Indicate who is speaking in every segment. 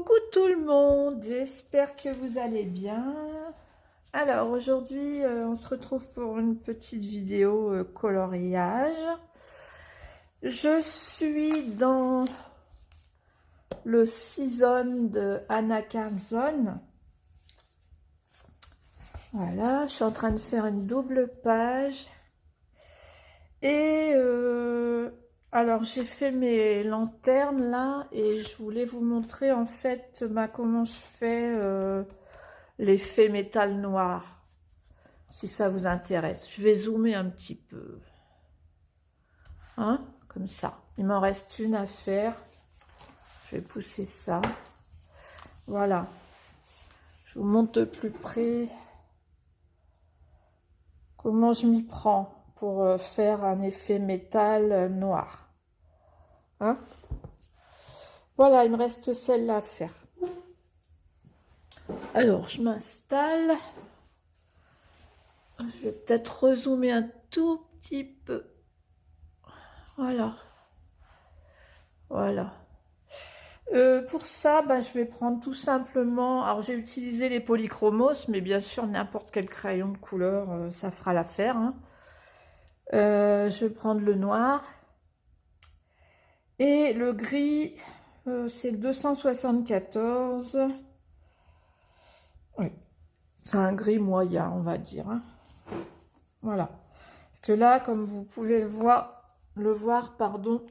Speaker 1: Coucou tout le monde, j'espère que vous allez bien. Alors aujourd'hui, on se retrouve pour une petite vidéo coloriage. Je suis dans le Season de Anna Karlzon. Voilà, je suis en train de faire une double page. Et alors j'ai fait mes lanternes là et je voulais vous montrer en fait comment je fais l'effet métal noir, si ça vous intéresse. Je vais zoomer un petit peu, hein, comme ça. Il m'en reste une à faire. Je vais pousser ça. Voilà. Je vous montre de plus près comment je m'y prends pour faire un effet métal noir. Hein? Voilà, il me reste celle-là à faire. Alors, je m'installe. Je vais peut-être rezoomer un tout petit peu. Voilà. Voilà. Pour ça, je vais prendre tout simplement... Alors, j'ai utilisé les polychromos, mais bien sûr, n'importe quel crayon de couleur, ça fera l'affaire. Hein. Je vais prendre le noir. Et le gris, c'est le 274. Oui. C'est un gris moyen, on va dire. Hein. Voilà. Parce que là, comme vous pouvez le voir, pardon,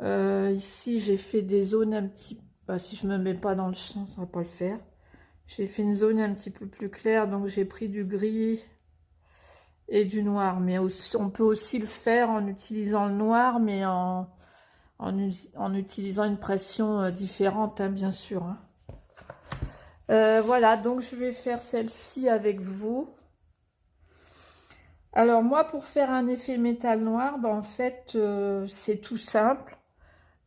Speaker 1: ici, j'ai fait des zones un petit... si je me mets pas dans le champ, ça va pas le faire. J'ai fait une zone un petit peu plus claire, donc j'ai pris du gris et du noir. Mais aussi, on peut aussi le faire en utilisant le noir, mais en utilisant une pression différente, hein, bien sûr. Hein. Voilà, donc je vais faire celle-ci avec vous. Alors moi, pour faire un effet métal noir, en fait, c'est tout simple.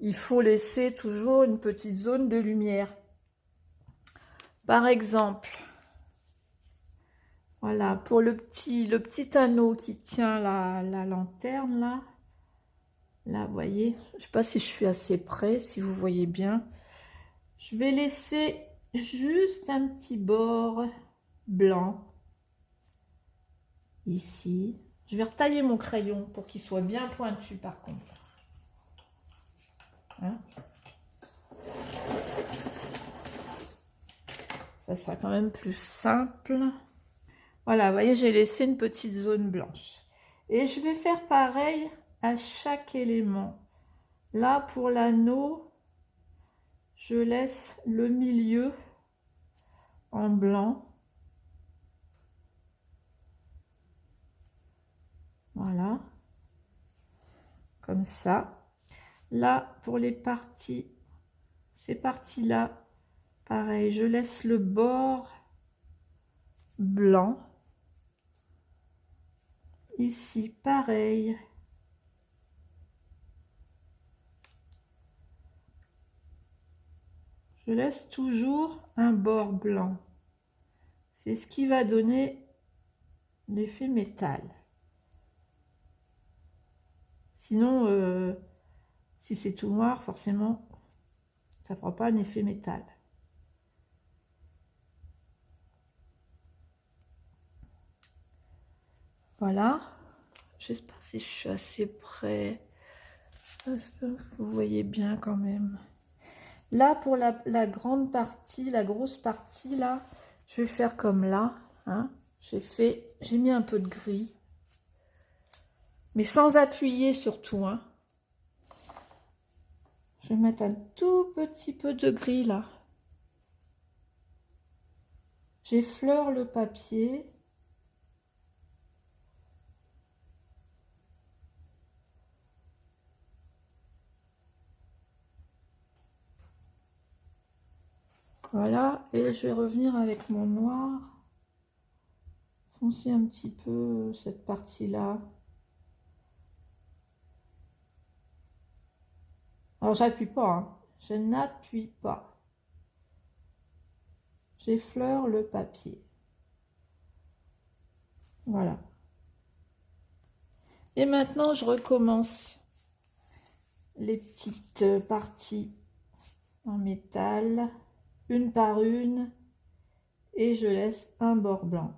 Speaker 1: Il faut laisser toujours une petite zone de lumière. Par exemple, voilà, pour le petit anneau qui tient la lanterne, là, vous voyez, je ne sais pas si je suis assez près, si vous voyez bien. Je vais laisser juste un petit bord blanc, ici. Je vais retailler mon crayon pour qu'il soit bien pointu, par contre. Hein? Ça sera quand même plus simple. Voilà, vous voyez, j'ai laissé une petite zone blanche. Et je vais faire pareil à chaque élément. Là, pour l'anneau, je laisse le milieu en blanc. Voilà. Comme ça. Là, pour les parties, ces parties-là, pareil, je laisse le bord blanc. Ici, pareil. Je laisse toujours un bord blanc. C'est ce qui va donner l'effet métal. Sinon, si c'est tout noir, forcément, ça ne fera pas un effet métal. Voilà. J'espère si je suis assez près. J'espère que vous voyez bien quand même. Là, pour la grande partie, la grosse partie, là, je vais faire comme là. Hein. J'ai mis un peu de gris. Mais sans appuyer surtout. Hein. Je vais mettre un tout petit peu de gris là. J'effleure le papier. Voilà, et je vais revenir avec mon noir. Foncer un petit peu cette partie-là. Alors, j'appuie pas, hein. Je n'appuie pas. J'effleure le papier. Voilà. Et maintenant, je recommence les petites parties en métal, une par une, et je laisse un bord blanc.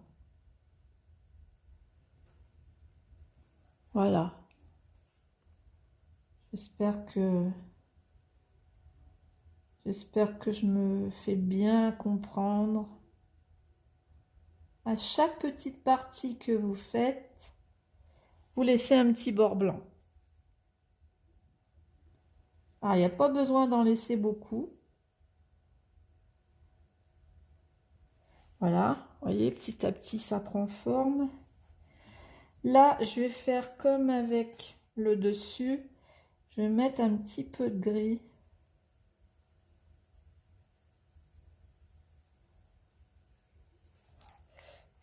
Speaker 1: Voilà. J'espère que je me fais bien comprendre. À chaque petite partie que vous faites, vous laissez un petit bord blanc. Alors, il n'y a pas besoin d'en laisser beaucoup. Voilà, vous voyez, petit à petit, ça prend forme. Là, je vais faire comme avec le dessus. Je vais mettre un petit peu de gris.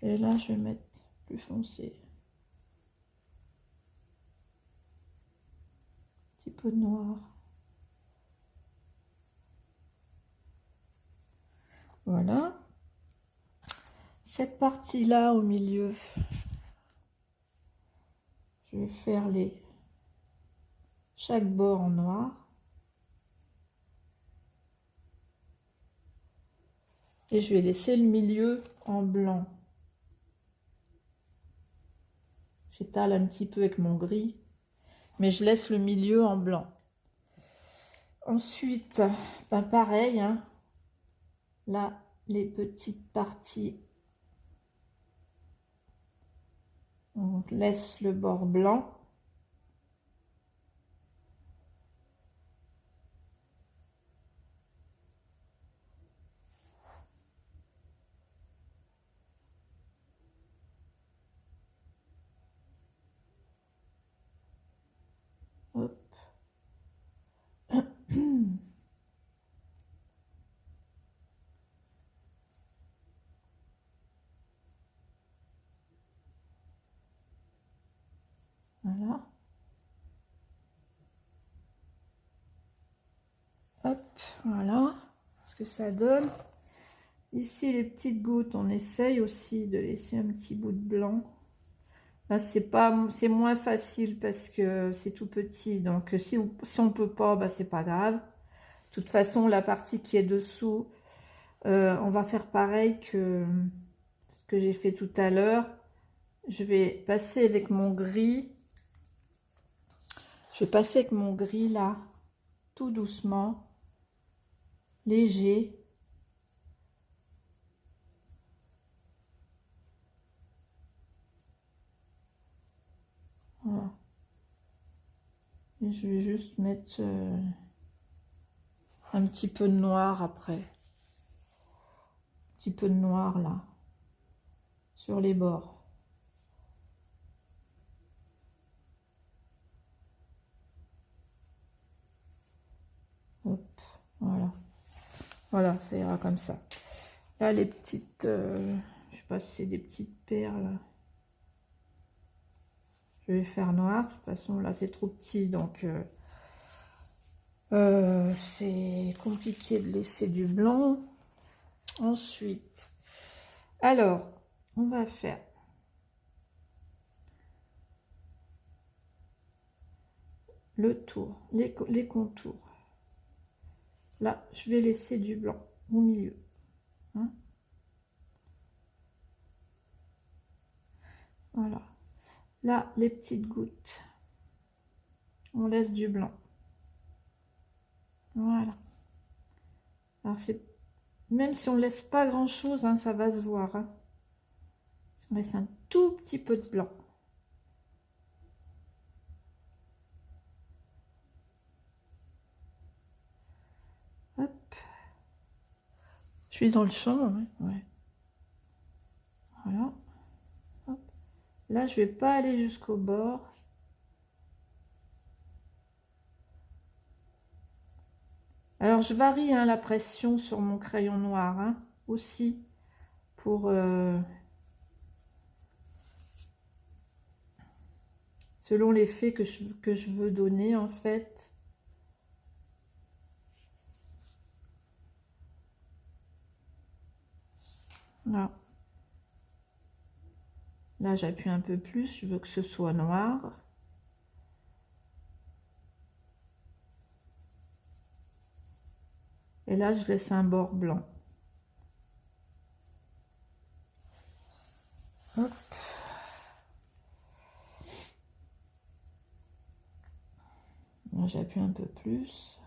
Speaker 1: Et là, je vais mettre plus foncé. Un petit peu de noir. Voilà. Cette partie-là au milieu, je vais faire chaque bord en noir. Et je vais laisser le milieu en blanc. J'étale un petit peu avec mon gris, mais je laisse le milieu en blanc. Ensuite, ben pareil, hein, là, les petites parties, on laisse le bord blanc. Hop. Voilà. Hop, voilà ce que ça donne. Ici, les petites gouttes, on essaye aussi de laisser un petit bout de blanc. Là, c'est moins facile parce que c'est tout petit. Donc, si on peut pas, bah, c'est pas grave. De toute façon, la partie qui est dessous, on va faire pareil que ce que j'ai fait tout à l'heure. Je vais passer avec mon gris. Je vais passer avec mon gris là, tout doucement, léger. Voilà. Et je vais juste mettre un petit peu de noir après. Un petit peu de noir là, sur les bords. Hop, voilà. Voilà, ça ira comme ça. Là, les petites, je sais pas si c'est des petites perles. Je vais faire noir. De toute façon, là, c'est trop petit, donc c'est compliqué de laisser du blanc. Ensuite, alors, on va faire le tour, les contours. Là, je vais laisser du blanc au milieu. Hein. Voilà. Là, les petites gouttes, on laisse du blanc. Voilà. Alors, même si on ne laisse pas grand-chose, hein, ça va se voir. Hein. On laisse un tout petit peu de blanc. Hop. Je suis dans le champ. Ouais. Voilà. Hop. Là, je vais pas aller jusqu'au bord. Alors, je varie hein, la pression sur mon crayon noir hein, aussi pour selon l'effet que je veux donner en fait. Là, là j'appuie un peu plus, je veux que ce soit noir. Et là, je laisse un bord blanc. Hop. J'appuie un peu plus.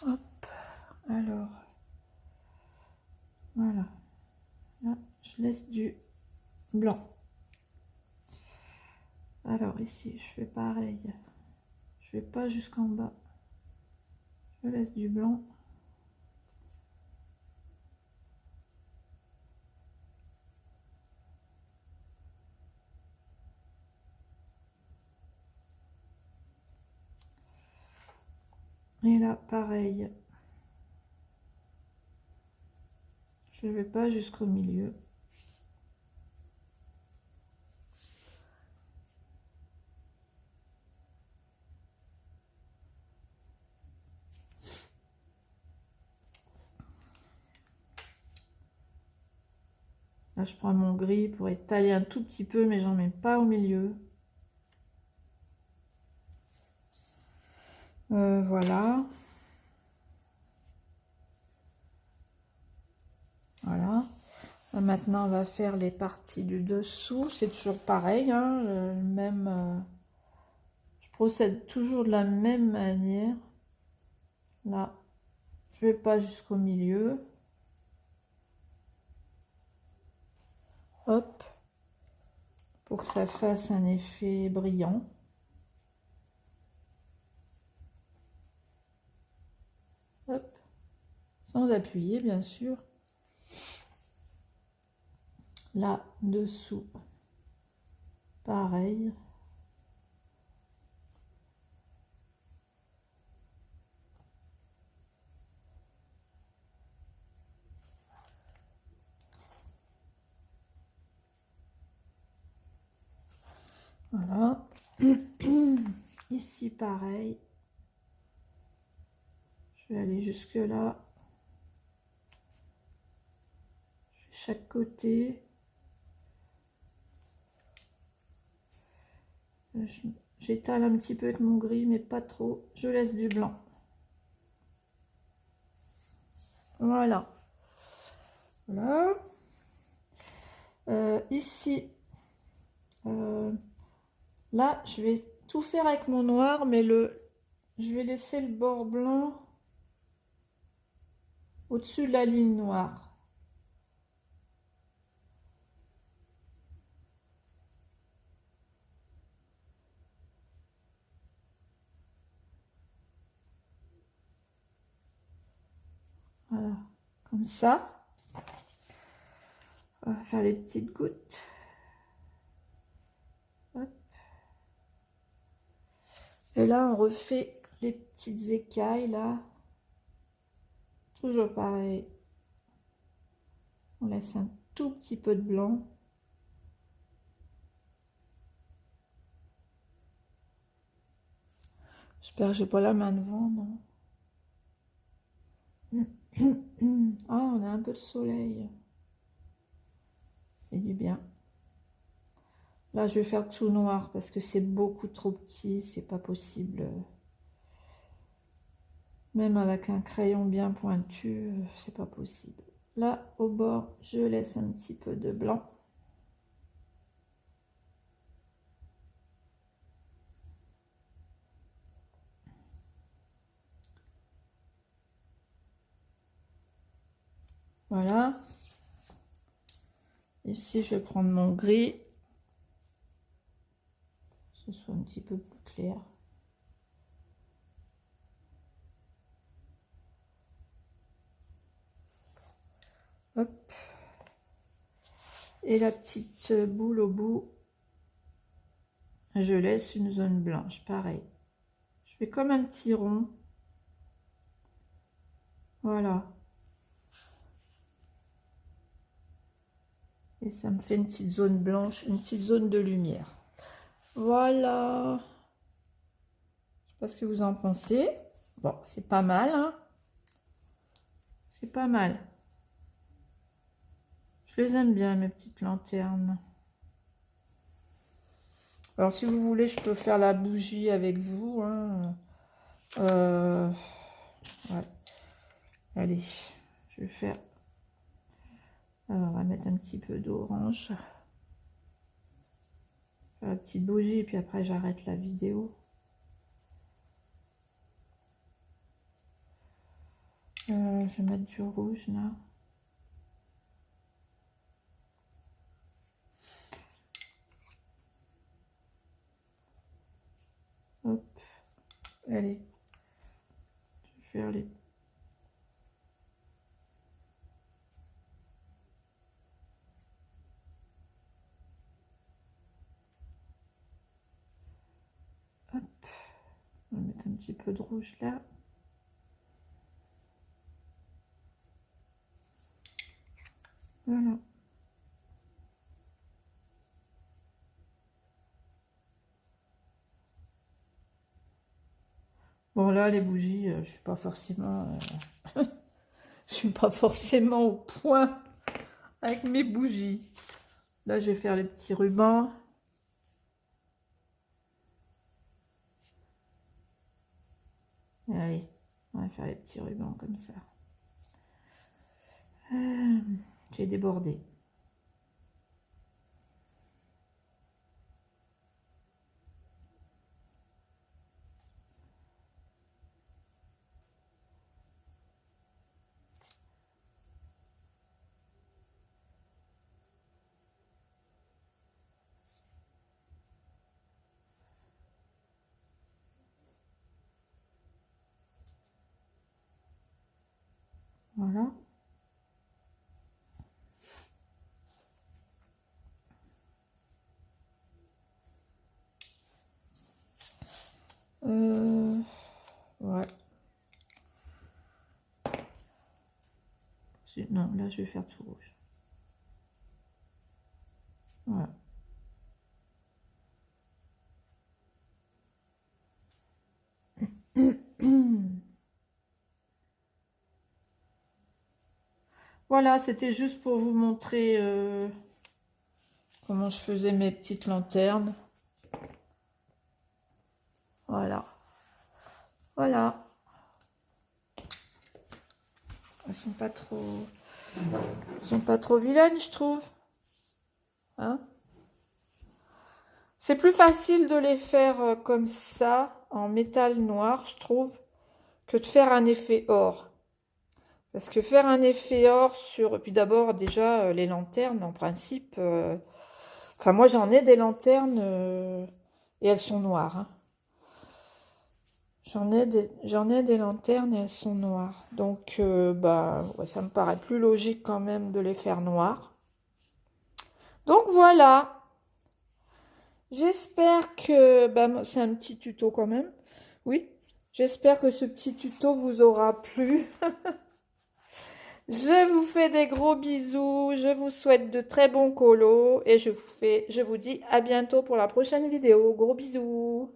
Speaker 1: Hop. Alors, voilà. Là, je laisse du blanc. Alors ici, je fais pareil. Je vais pas jusqu'en bas. Je laisse du blanc. Et là, pareil. Je ne vais pas jusqu'au milieu. Là, je prends mon gris pour étaler un tout petit peu, mais j'en mets pas au milieu. Voilà. Voilà. Maintenant, on va faire les parties du dessous. C'est toujours pareil, hein, même. Je procède toujours de la même manière. Là, je vais pas jusqu'au milieu. Hop, pour que ça fasse un effet brillant. Hop, sans appuyer, bien sûr. Là, dessous, pareil. Voilà. Ici, pareil. Je vais aller jusque là. Chaque côté. J'étale un petit peu avec mon gris, mais pas trop. Je laisse du blanc. Voilà. Voilà. Ici, là, je vais tout faire avec mon noir, mais je vais laisser le bord blanc au-dessus de la ligne noire. Voilà, comme ça. On va faire les petites gouttes. Hop. Et là, on refait les petites écailles, là. Toujours pareil. On laisse un tout petit peu de blanc. J'espère que j'ai pas la main devant, non. Ah, on a un peu de soleil. C'est du bien. Là, je vais faire tout noir parce que c'est beaucoup trop petit, c'est pas possible. Même avec un crayon bien pointu, c'est pas possible. Là, au bord, je laisse un petit peu de blanc. Voilà. Ici, je vais prendre mon gris. Que ce soit un petit peu plus clair. Hop. Et la petite boule au bout, je laisse une zone blanche. Pareil. Je fais comme un petit rond. Voilà. Et ça me fait une petite zone blanche, une petite zone de lumière. Voilà. Je sais pas ce que vous en pensez. Bon, c'est pas mal, hein. C'est pas mal. Je les aime bien, mes petites lanternes. Alors, si vous voulez, je peux faire la bougie avec vous. Hein. Ouais. Allez, je vais faire... Alors, on va mettre un petit peu d'orange. La petite bougie, et puis après, j'arrête la vidéo. Je vais mettre du rouge, là. Hop. Allez. Je vais faire les... Hop. On va mettre un petit peu de rouge, là. Voilà. Bon là les bougies, je suis pas forcément je suis pas forcément au point avec mes bougies. Là je vais faire les petits rubans. Allez, on va faire les petits rubans comme ça. J'ai débordé. Voilà. Ouais. Non, là je vais faire tout rouge. Voilà. Voilà, c'était juste pour vous montrer comment je faisais mes petites lanternes. Voilà. Voilà. Elles sont pas trop vilaines, je trouve. Hein? C'est plus facile de les faire comme ça, en métal noir, je trouve, que de faire un effet or. Parce que faire un effet or sur... Puis d'abord, déjà, les lanternes, en principe... Enfin, moi, j'en ai des lanternes et elles sont noires. Hein. J'en ai des lanternes et elles sont noires. Donc, bah, ouais, ça me paraît plus logique quand même de les faire noires. Donc, voilà. J'espère que... Bah, c'est un petit tuto quand même. Oui. J'espère que ce petit tuto vous aura plu. Je vous fais des gros bisous. Je vous souhaite de très bons colos. Et je vous dis à bientôt pour la prochaine vidéo. Gros bisous.